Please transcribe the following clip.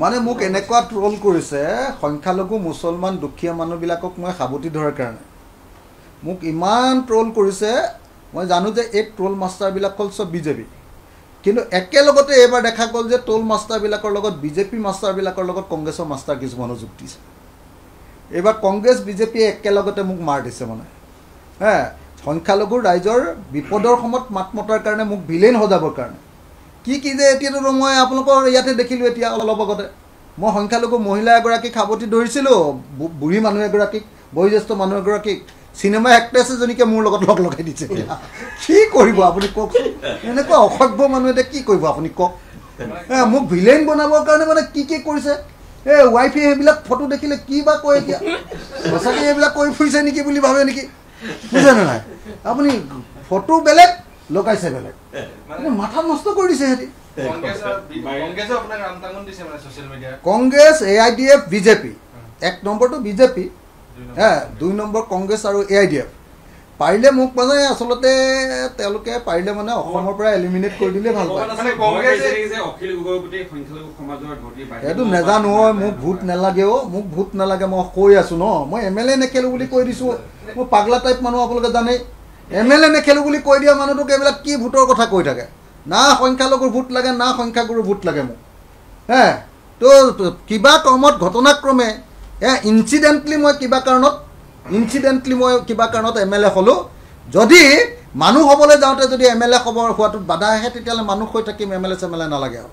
মানে মোক এনেকুৱা ট্ৰল কৰিছে সংখ্যালঘু মুছলমান দুখীয়া মানুহবিলাকক মই সাৱটি ধৰাৰ কাৰণে মোক ইমান ট্ৰল কৰিছে মই জানো যে এই ট্ৰল মাষ্টাৰবিলাক হ'ল চব বিজেপি কিন্তু একেলগতে এবাৰ দেখা গ'ল যে ট্ৰল মাষ্টাৰবিলাকৰ লগত বিজেপি মাষ্টাৰবিলাকৰ লগত কংগ্ৰেছৰ মাষ্টাৰ কিছুমানো যোগ দিছে এবাৰ কংগ্ৰেছ বিজেপিয়ে একেলগতে মোক মাৰ দিছে মানে সংখ্যালঘু ৰাইজৰ বিপদৰ সময়ত মাত মতাৰ কাৰণে মোক ভিলেন সজাবৰ কাৰণে কি যে এতিয়াতো মই আপোনালোকৰ ইয়াতে দেখিলোঁ এতিয়া অলপ আগতে মই সংখ্যালঘু মহিলা এগৰাকীক সাৱটি ধৰিছিলোঁ বুঢ়ী মানুহ এগৰাকীক বয়োজ্যেষ্ঠ মানুহ এগৰাকীক চিনেমা এক্ট্ৰেছ এজনীকে মোৰ লগত লগ লগাই দিছে কি কৰিব আপুনি কওকচোন এনেকুৱা অসভ্য মানুহ এতিয়া কি কৰিব আপুনি কওক মোক ভিলেন বনাবৰ কাৰণে মানে কি কৰিছে এই ৱাইফে সেইবিলাক ফটো দেখিলে কি বা কয় এতিয়া সঁচাকৈ এইবিলাক কৰি ফুৰিছে নেকি বুলি ভাবে নেকি বুজানে নাই আপুনি ফটো বেলেগ লগাইছে বেলেগ মাথা নষ্ট কৰি দিছে সিহঁতি কংগ্ৰেছ AIDF বিজেপি 1 নম্বৰটো বিজেপি 2 নম্বৰ কংগ্ৰেছ আৰু AIDF পাৰিলে মোক মানে আচলতে তেওঁলোকে পাৰিলে মানে অসমৰ পৰা এলিমিনেট কৰি দিলে ভাল পায় এইটো নেজানো মোক ভোট নালাগে মোক ভোট নালাগে মই কৈ আছো ন মই MLA নেখেলো বুলি কৈ দিছোঁ মই পাগলা টাইপ মানুহ আপোনালোকে জানেই MLA নেখেলো বুলি কৈ দিয়া মানুহটোক এইবিলাক কি ভোটৰ কথা কৈ থাকে না সংখ্যালঘুৰ ভোট লাগে না সংখ্যাগুৰুৰ ভোট লাগে মোক তো কিবা কৰ্মত ঘটনাক্ৰমে ইনচিডেণ্টলি মই কিবা কাৰণত MLA হ'লোঁ যদি মানুহ হ'বলৈ যাওঁতে যদি MLA খবৰ হোৱাটোত বাধা আহে তেতিয়াহ'লে মানুহ হৈ থাকিম MLA চেমেলে নালাগে আৰু